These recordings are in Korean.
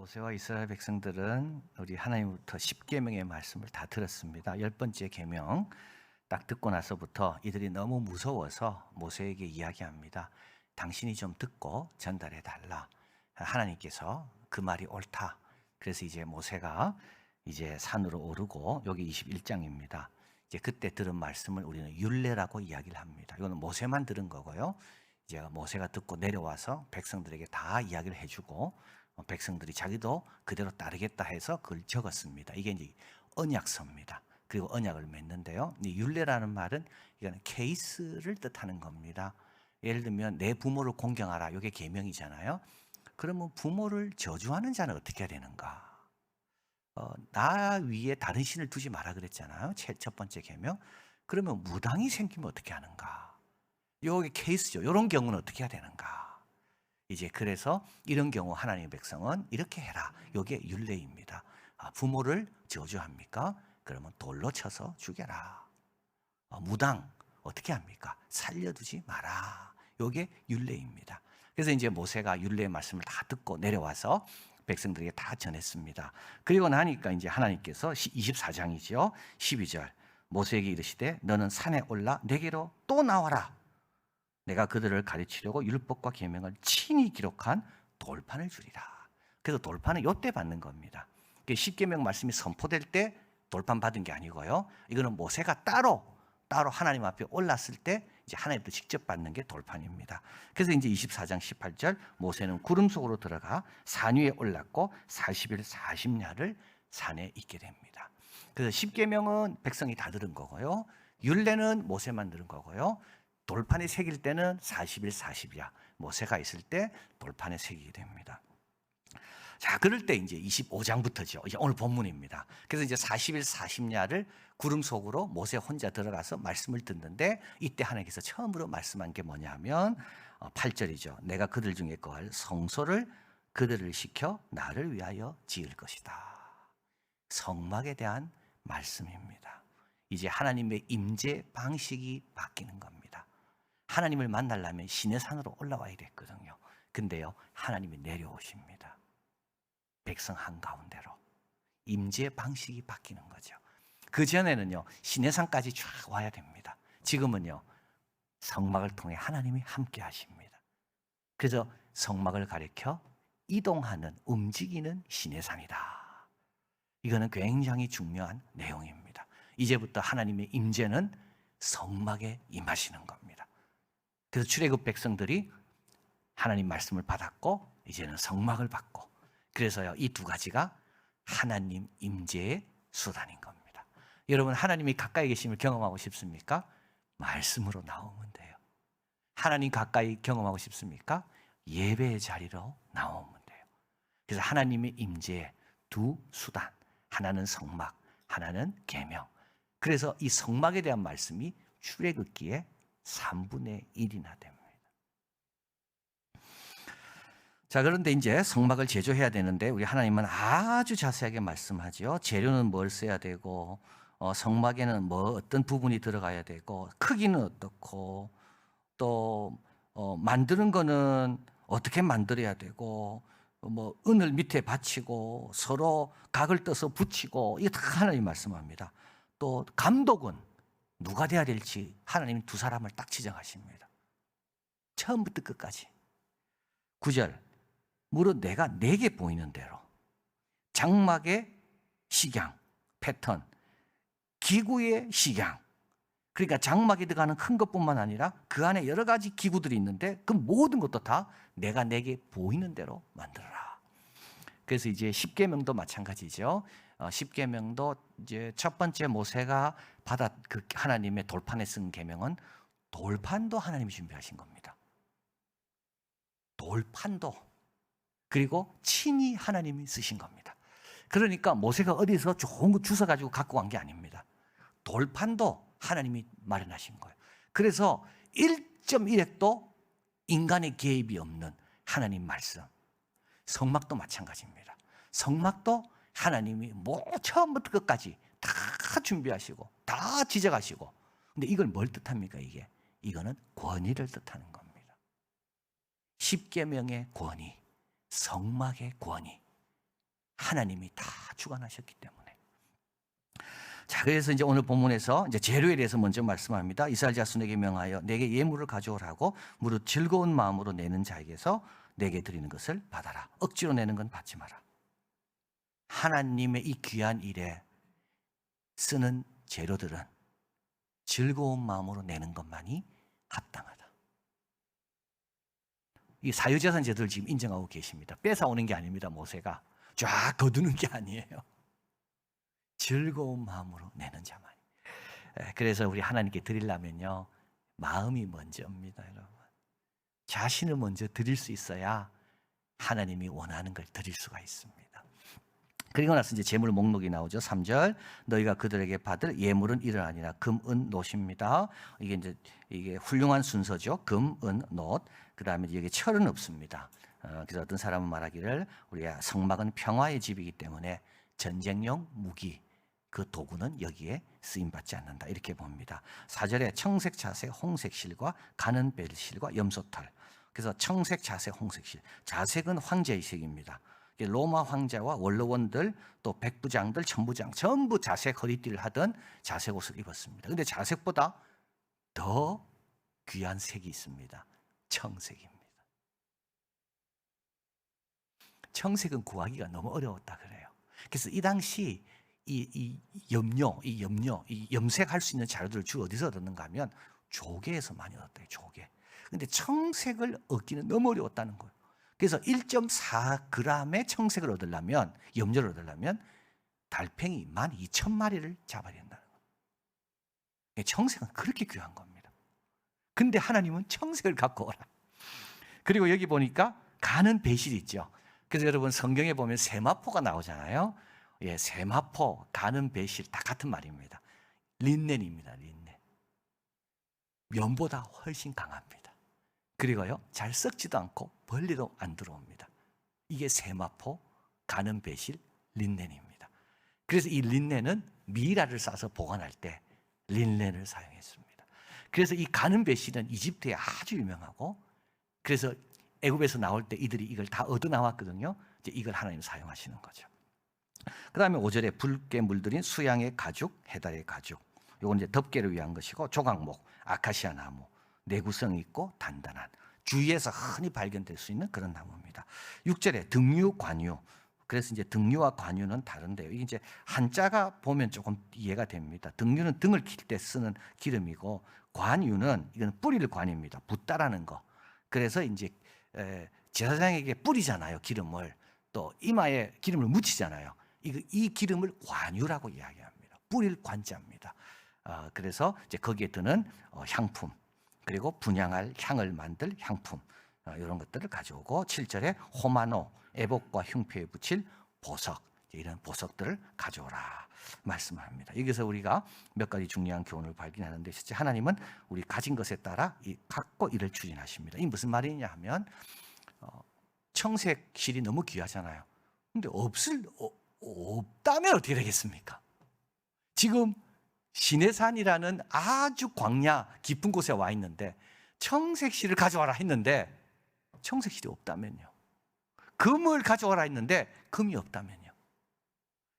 모세와 이스라엘 백성들은 우리 하나님부터 10계명의 말씀을 다 들었습니다. 10번째 계명 딱 듣고 나서부터 이들이 너무 무서워서 모세에게 이야기합니다. 당신이 좀 듣고 전달해 달라. 하나님께서 그 말이 옳다. 그래서 이제 모세가 이제 산으로 오르고, 여기 21장입니다. 이제 그때 들은 말씀을 우리는 율례라고 이야기를 합니다. 이거는 모세만 들은 거고요. 이제 모세가 듣고 내려와서 백성들에게 다 이야기를 해주고, 백성들이 자기도 그대로 따르겠다 해서 그걸 적었습니다. 이게 이제 언약서입니다. 그리고 언약을 맺는데요. 이 율례라는 말은 이거는 케이스를 뜻하는 겁니다. 예를 들면 내 부모를 공경하라. 이게 계명이잖아요. 그러면 부모를 저주하는 자는 어떻게 해야 되는가? 나 위에 다른 신을 두지 마라 그랬잖아요. 첫 번째 계명. 그러면 무당이 생기면 어떻게 하는가? 요게 케이스죠. 이런 경우는 어떻게 해야 되는가? 이제 그래서 이런 경우 하나님의 백성은 이렇게 해라. 이게 율례입니다. 부모를 저주합니까? 그러면 돌로 쳐서 죽여라. 무당 어떻게 합니까? 살려두지 마라. 이게 율례입니다. 그래서 이제 모세가 율례의 말씀을 다 듣고 내려와서 백성들에게 다 전했습니다. 그리고 나니까 이제 하나님께서 24장이죠. 12절 모세에게 이르시되 너는 산에 올라 내게로 또 나와라. 내가 그들을 가르치려고 율법과 계명을 친히 기록한 돌판을 주리라. 그래서 돌판은 이때 받는 겁니다. 10계명 말씀이 선포될 때 돌판 받은 게 아니고요. 이거는 모세가 따로 하나님 앞에 올랐을 때 이제 하나님도 직접 받는 게 돌판입니다. 그래서 이제 24장 18절 모세는 구름 속으로 들어가 산 위에 올랐고 40일 40야를 산에 있게 됩니다. 그래서 10계명은 백성이 다 들은 거고요. 율례는 모세만 들은 거고요. 돌판에 새길 때는 40일 40야. 모세가 있을 때 돌판에 새기게 됩니다. 자, 그럴 때 이제 25장부터죠. 이제 오늘 본문입니다. 그래서 이제 40일 40야를 구름 속으로 모세 혼자 들어가서 말씀을 듣는데, 이때 하나님께서 처음으로 말씀한 게 뭐냐면 8절이죠. 내가 그들 중에 거할 성소를 그들을 시켜 나를 위하여 지을 것이다. 성막에 대한 말씀입니다. 이제 하나님의 임재 방식이 바뀌는 겁니다. 하나님을 만나려면 시내산으로 올라와야 됐거든요. 근데요, 하나님이 내려오십니다. 백성 한가운데로. 임재 방식이 바뀌는 거죠. 그전에는요, 시내산까지 쫙 와야 됩니다. 지금은요, 성막을 통해 하나님이 함께 하십니다. 그래서 성막을 가리켜 이동하는, 움직이는 시내산이다. 이거는 굉장히 중요한 내용입니다. 이제부터 하나님의 임재는 성막에 임하시는 겁니다. 그래서 출애굽 백성들이 하나님 말씀을 받았고 이제는 성막을 받고, 그래서요 이 두 가지가 하나님 임재의 수단인 겁니다. 여러분, 하나님이 가까이 계심을 경험하고 싶습니까? 말씀으로 나오면 돼요. 하나님 가까이 경험하고 싶습니까? 예배의 자리로 나오면 돼요. 그래서 하나님의 임재의 두 수단, 하나는 성막, 하나는 계명. 그래서 이 성막에 대한 말씀이 출애굽기에 3분의 1이나 됩니다. 자, 그런데 이제 성막을 제조해야 되는데 우리 하나님은 아주 자세하게 말씀하죠. 재료는 뭘 써야 되고, 성막에는 뭐 어떤 부분이 들어가야 되고, 크기는 어떻고, 또 만드는 거는 어떻게 만들어야 되고, 뭐 은을 밑에 받치고 서로 각을 떠서 붙이고, 이게 다 하나님 말씀합니다. 또 감독은 누가 돼야 될지 하나님이 두 사람을 딱 지정하십니다. 처음부터 끝까지. 9절 무릇 내가 내게 보이는 대로 장막의 식양, 패턴, 기구의 식양, 그러니까 장막에 들어가는 큰 것뿐만 아니라 그 안에 여러 가지 기구들이 있는데 그 모든 것도 다 내가 내게 보이는 대로 만들어라. 그래서 이제 10계명도 마찬가지죠. 10계명도 이제 첫 번째 모세가 받아 그 하나님의 돌판에 쓴 계명은 돌판도 하나님이 준비하신 겁니다. 돌판도. 그리고 친히 하나님이 쓰신 겁니다. 그러니까 모세가 어디서 좋은 거 주워가지고 갖고 간 게 아닙니다. 돌판도 하나님이 마련하신 거예요. 그래서 1.1획도 인간의 개입이 없는 하나님 말씀. 성막도 마찬가지입니다. 성막도 하나님이 처음부터 끝까지 다 준비하시고 다 지적하시고. 근데 이걸 뭘 뜻합니까? 이거는 권위를 뜻하는 겁니다. 10계명의 권위, 성막의 권위. 하나님이 다 주관하셨기 때문에. 자, 그래서 이제 오늘 본문에서 이제 재료에 대해서 먼저 말씀합니다. 이스라엘 자손에게 명하여 내게 예물을 가져오라고 무릇 즐거운 마음으로 내는 자에게서 내게 드리는 것을 받아라. 억지로 내는 건 받지 마라. 하나님의 이 귀한 일에 쓰는 재료들은 즐거운 마음으로 내는 것만이 합당하다. 이 사유재산 제도를 지금 인정하고 계십니다. 뺏어오는 게 아닙니다. 모세가 쫙 거두는 게 아니에요. 즐거운 마음으로 내는 자만. 그래서 우리 하나님께 드리려면요, 마음이 먼저입니다, 여러분. 자신을 먼저 드릴 수 있어야 하나님이 원하는 걸 드릴 수가 있습니다. 그리고 나서 이제 제물 목록이 나오죠. 3절, 너희가 그들에게 받을 예물은 이를 아니라 금, 은, 노입니다. 이게 훌륭한 순서죠. 금, 은, 노. 그다음에 여기 철은 없습니다. 그래서 어떤 사람은 말하기를 우리가 성막은 평화의 집이기 때문에 전쟁용 무기, 그 도구는 여기에 쓰임 받지 않는다, 이렇게 봅니다. 4절에 청색 자색 홍색 실과 가는 벨실과 염소털. 그래서 청색 자색 홍색 실. 자색은 황제의 색입니다. 로마 황제와 원로원들, 또 백부장들, 천부장 전부 자색 허리띠를 하던 자색 옷을 입었습니다. 그런데 자색보다 더 귀한 색이 있습니다. 청색입니다. 청색은 구하기가 너무 어려웠다 그래요. 그래서 이 당시 이 염색할 수 있는 자료들을 주로 어디서 얻었는가 하면 조개에서 많이 얻었대요. 조개. 근데 청색을 얻기는 너무 어려웠다는 거예요. 그래서 1.4g의 청색을 얻으려면, 염료를 얻으려면 달팽이 12,000마리를 잡아야 된다는 거예요. 청색은 그렇게 귀한 겁니다. 근데 하나님은 청색을 갖고 오라. 그리고 여기 보니까 가는 배실이 있죠. 그래서 여러분 성경에 보면 세마포가 나오잖아요. 예, 세마포, 가는 배실 다 같은 말입니다. 린넨입니다. 린넨. 면보다 훨씬 강합니다. 그리고요, 잘 썩지도 않고 벌레도 안 들어옵니다. 이게 세마포, 가는 배실, 린넨입니다. 그래서 이 린넨은 미라를 싸서 보관할 때 린넨을 사용했습니다. 그래서 이 가는 배실은 이집트에 아주 유명하고, 그래서 애굽에서 나올 때 이들이 이걸 다 얻어 나왔거든요. 이제 이걸 하나님 사용하시는 거죠. 그 다음에 5절에 붉게 물들인 수양의 가죽, 해달의 가죽. 이건 이제 덮개를 위한 것이고, 조각목, 아카시아 나무, 내구성이 있고 단단한, 주위에서 흔히 발견될 수 있는 그런 나무입니다. 6절에 등유, 관유. 그래서 이제 등유와 관유는 다른데요. 이게 이제 한자가 보면 조금 이해가 됩니다. 등유는 등을 킬 때 쓰는 기름이고, 관유는 이건 뿌리를 관입니다. 붓다라는 거. 그래서 이제 제사장에게 뿌리잖아요, 기름을. 또 이마에 기름을 묻히잖아요. 이 기름을 관유라고 이야기합니다. 뿌릴 관자입니다. 그래서 이제 거기에 드는 향품, 그리고 분향할 향을 만들 향품, 이런 것들을 가져오고, 7절에 호마노, 애복과 흉표에 붙일 보석, 이런 보석들을 가져오라 말씀을 합니다. 여기서 우리가 몇 가지 중요한 교훈을 발견하는데, 실제 하나님은 우리 가진 것에 따라 갖고 이를 추진하십니다. 이게 무슨 말이냐 하면, 청색실이 너무 귀하잖아요. 근데 없다면 어떻게 되겠습니까? 지금 시내산이라는 아주 광야 깊은 곳에 와 있는데 청색실을 가져와라 했는데 청색실이 없다면요. 금을 가져와라 했는데 금이 없다면요.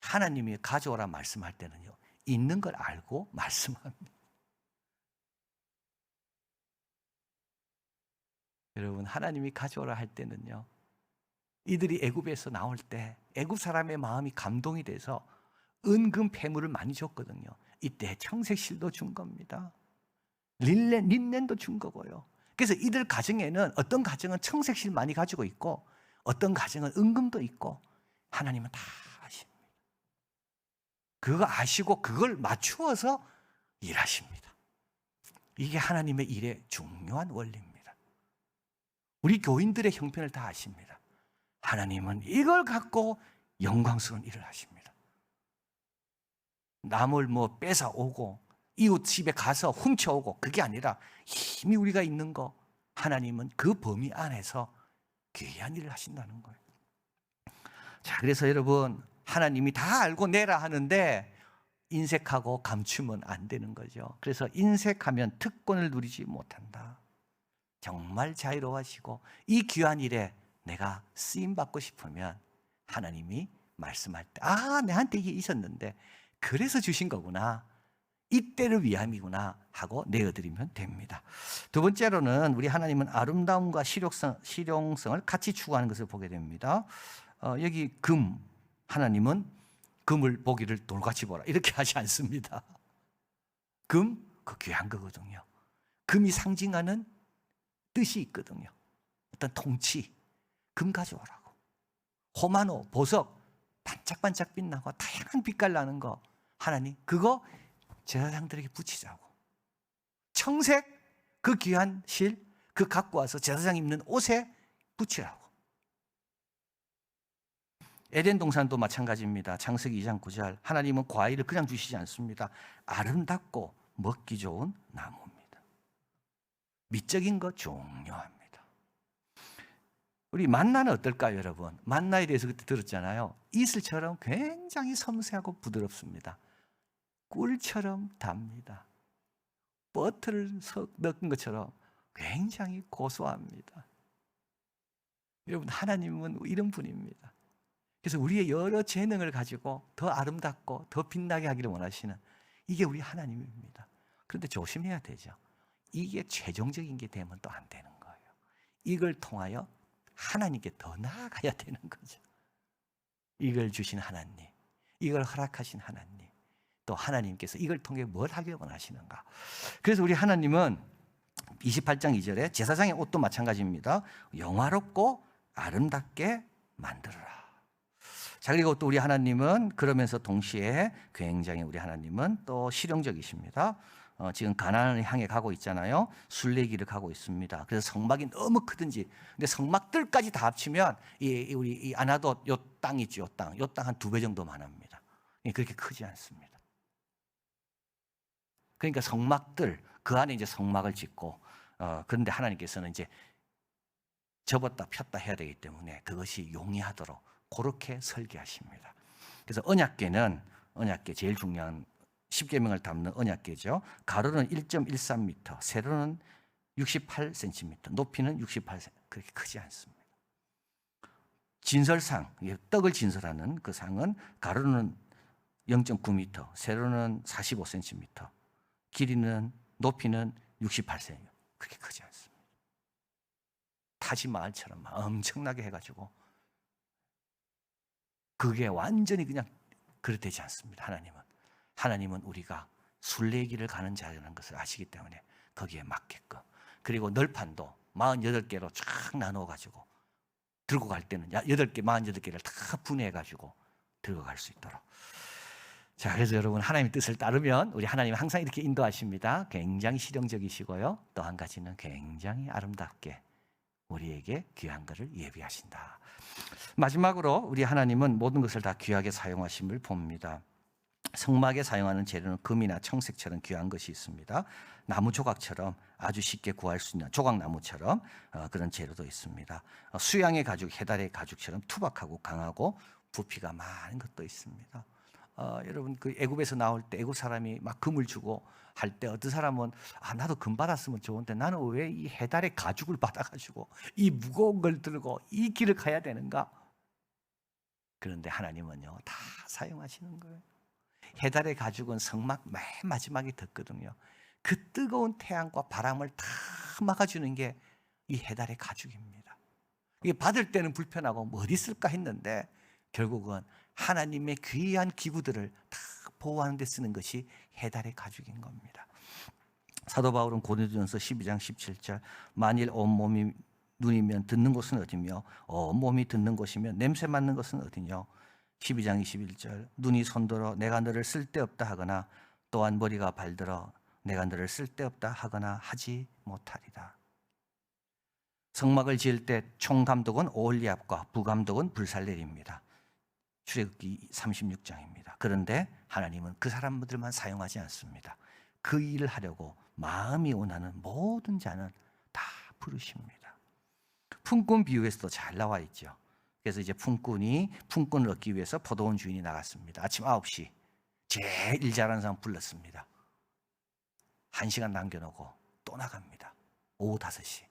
하나님이 가져오라 말씀할 때는요, 있는 걸 알고 말씀합니다. 여러분, 하나님이 가져오라 할 때는요, 이들이 애굽에서 나올 때 애굽 사람의 마음이 감동이 돼서 은금 폐물을 많이 줬거든요. 이때 청색실도 준 겁니다. 린넨도 준 거고요. 그래서 이들 가정에는, 어떤 가정은 청색실 많이 가지고 있고, 어떤 가정은 은금도 있고, 하나님은 다 아십니다. 그거 아시고 그걸 맞추어서 일하십니다. 이게 하나님의 일의 중요한 원리입니다. 우리 교인들의 형편을 다 아십니다. 하나님은 이걸 갖고 영광스러운 일을 하십니다. 남을 뺏어오고 이웃 집에 가서 훔쳐오고, 그게 아니라 힘이 우리가 있는 거, 하나님은 그 범위 안에서 귀한 일을 하신다는 거예요. 자, 그래서 여러분, 하나님이 다 알고 내라 하는데 인색하고 감추면 안 되는 거죠. 그래서 인색하면 특권을 누리지 못한다. 정말 자유로워하시고 이 귀한 일에 내가 쓰임받고 싶으면 하나님이 말씀할 때, 아, 내한테 이게 있었는데 그래서 주신 거구나, 이때를 위함이구나 하고 내어드리면 됩니다. 두 번째로는 우리 하나님은 아름다움과 실용성을 같이 추구하는 것을 보게 됩니다. 여기 금, 하나님은 금을 보기를 돌같이 보라 이렇게 하지 않습니다. 금, 그 귀한 거거든요. 금이 상징하는 뜻이 있거든요. 어떤 통치, 금 가져오라고. 호마노, 보석, 반짝반짝 빛나고 다양한 빛깔 나는 거, 하나님 그거 제사장들에게 붙이자고. 청색, 그 귀한 실, 그 갖고 와서 제사장 입는 옷에 붙이라고. 에덴 동산도 마찬가지입니다. 창세기 2장 9절, 하나님은 과일을 그냥 주시지 않습니다. 아름답고 먹기 좋은 나무입니다. 미적인 거 중요합니다. 우리 만나는 어떨까요, 여러분? 만나에 대해서 그때 들었잖아요. 이슬처럼 굉장히 섬세하고 부드럽습니다. 꿀처럼 답니다. 버터를 넣은 것처럼 굉장히 고소합니다. 여러분, 하나님은 이런 분입니다. 그래서 우리의 여러 재능을 가지고 더 아름답고 더 빛나게 하기를 원하시는, 이게 우리 하나님입니다. 그런데 조심해야 되죠. 이게 최종적인 게 되면 또 안 되는 거예요. 이걸 통하여 하나님께 더 나아가야 되는 거죠. 이걸 주신 하나님, 이걸 허락하신 하나님, 또 하나님께서 이걸 통해 뭘 하길 원하시는가. 그래서 우리 하나님은 28장 2절에 제사장의 옷도 마찬가지입니다. 영화롭고 아름답게 만들어라. 자, 그리고 또 우리 하나님은 그러면서 동시에 굉장히 우리 하나님은 또 실용적이십니다. 지금 가나안을 향해 가고 있잖아요. 순례길을 가고 있습니다. 그래서 성막이 너무 크든지, 근데 성막들까지 다 합치면 우리 아나돗 요 땅 있죠, 요 땅 한 2배 정도만 합니다. 그렇게 크지 않습니다. 그러니까 성막들, 그 안에 이제 성막을 짓고, 그런데 하나님께서는 이제 접었다 폈다 해야 되기 때문에 그것이 용이하도록 그렇게 설계하십니다. 그래서 언약궤 제일 중요한 10계명을 담는 언약궤죠. 가로는 1.13m, 세로는 68cm, 높이는 68cm, 그렇게 크지 않습니다. 진설상, 떡을 진설하는 그 상은 가로는 0.9m, 세로는 45cm, 높이는 68cm, 그렇게 크지 않습니다. 타지마할처럼 엄청나게 해가지고 그게 완전히 그냥 그렇되지 않습니다. 하나님은 우리가 순례길을 가는 자라는 것을 아시기 때문에 거기에 맞게끔, 그리고 널판도 48개로 쫙 나누어가지고 들고 갈 때는 48개를 다 분해해가지고 들고 갈 수 있도록. 자, 그래서 여러분, 하나님의 뜻을 따르면 우리 하나님은 항상 이렇게 인도하십니다. 굉장히 실용적이시고요, 또 한 가지는 굉장히 아름답게 우리에게 귀한 것을 예비하신다. 마지막으로 우리 하나님은 모든 것을 다 귀하게 사용하심을 봅니다. 성막에 사용하는 재료는 금이나 청색처럼 귀한 것이 있습니다. 나무 조각처럼 아주 쉽게 구할 수 있는 조각나무처럼 그런 재료도 있습니다. 수양의 가죽, 해달의 가죽처럼 투박하고 강하고 부피가 많은 것도 있습니다. 여러분, 그 애굽에서 나올 때 애굽 사람이 막 금을 주고 할 때 어떤 사람은 나도 금 받았으면 좋은데 나는 왜 이 해달의 가죽을 받아가지고 이 무거운 걸 들고 이 길을 가야 되는가? 그런데 하나님은요, 다 사용하시는 거예요. 해달의 가죽은 성막 맨 마지막에 덮거든요. 그 뜨거운 태양과 바람을 다 막아주는 게 이 해달의 가죽입니다. 이게 받을 때는 불편하고 뭐 어디 있을까 했는데 결국은 하나님의 귀한 기구들을 다 보호하는 데 쓰는 것이 해달의 가죽인 겁니다. 사도 바울은 고린도전서 12장 17절, 만일 온몸이 눈이면 듣는 곳은 어디며 온몸이 듣는 곳이면 냄새 맡는 것은 어디뇨. 12장 21절, 눈이 손들어 내가 너를 쓸데없다 하거나 또한 머리가 발들어 내가 너를 쓸데없다 하거나 하지 못하리라. 성막을 지을 때 총감독은 오홀리압과 부감독은 불살렐입니다. 출애굽기 36장입니다. 그런데 하나님은 그 사람들만 사용하지 않습니다. 그 일을 하려고 마음이 원하는 모든 자는 다 부르십니다. 품꾼 비유에서도 잘 나와 있죠. 그래서 이제 품꾼을 얻기 위해서 포도원 주인이 나갔습니다. 아침 9시 제일 일 잘하는 사람 불렀습니다. 1시간 남겨놓고 또 나갑니다. 오후 5시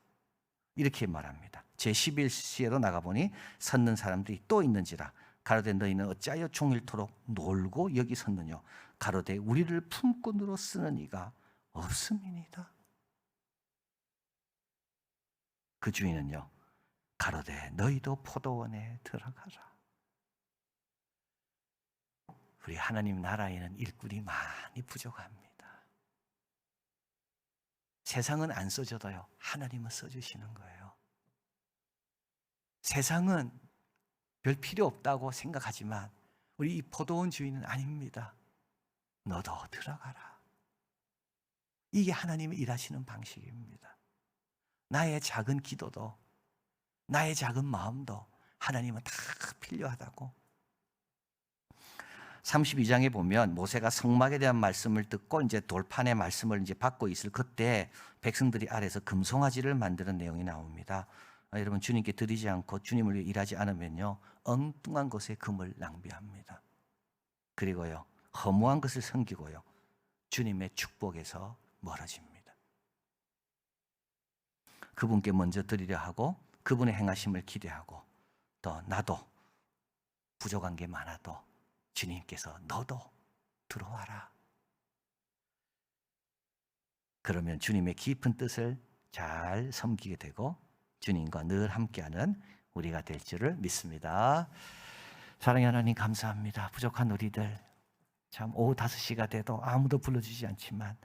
이렇게 말합니다. 제 11시에도 나가보니 섰는 사람들이 또 있는지라 가로되 너희는 어찌하여 종일토록 놀고 여기 섰느냐. 가로되 우리를 품꾼으로 쓰는 이가 없음이니이다. 그 주인은요 가로되 너희도 포도원에 들어가라. 우리 하나님 나라에는 일꾼이 많이 부족합니다. 세상은 안 써줘도요 하나님은 써주시는 거예요. 세상은 별 필요 없다고 생각하지만 우리 이 포도원 주인은 아닙니다. 너도 들어가라. 이게 하나님이 일하시는 방식입니다. 나의 작은 기도도 나의 작은 마음도 하나님은 다 필요하다고. 32장에 보면 모세가 성막에 대한 말씀을 듣고 이제 돌판의 말씀을 이제 받고 있을 그때 백성들이 아래서 금송아지를 만드는 내용이 나옵니다. 여러분 주님께 드리지 않고 주님을 위해 일하지 않으면요 엉뚱한 것에 금을 낭비합니다. 그리고요 허무한 것을 섬기고요 주님의 축복에서 멀어집니다. 그분께 먼저 드리려 하고 그분의 행하심을 기대하고 또 나도 부족한 게 많아도 주님께서 너도 들어와라. 그러면 주님의 깊은 뜻을 잘 섬기게 되고 주님과 늘 함께하는 우리가 될 줄을 믿습니다. 사랑의 하나님 감사합니다. 부족한 우리들 참 오후 5시가 돼도 아무도 불러주지 않지만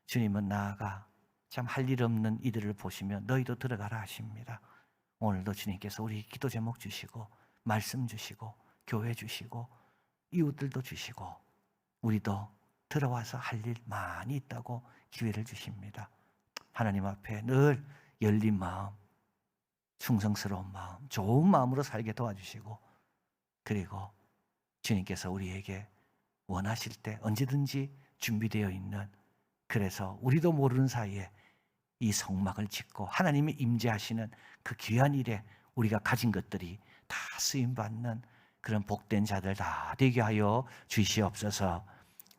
주님은 나아가 참 할 일 없는 이들을 보시며 너희도 들어가라 하십니다. 오늘도 주님께서 우리 기도 제목 주시고 말씀 주시고 교회 주시고 이웃들도 주시고 우리도 들어와서 할 일 많이 있다고 기회를 주십니다. 하나님 앞에 늘 열린 마음, 충성스러운 마음, 좋은 마음으로 살게 도와주시고 그리고 주님께서 우리에게 원하실 때 언제든지 준비되어 있는 그래서 우리도 모르는 사이에 이 성막을 짓고 하나님이 임재하시는 그 귀한 일에 우리가 가진 것들이 다 쓰임받는 그런 복된 자들 다 되게 하여 주시옵소서.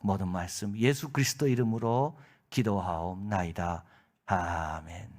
모든 말씀 예수 그리스도 이름으로 기도하옵나이다. 아멘.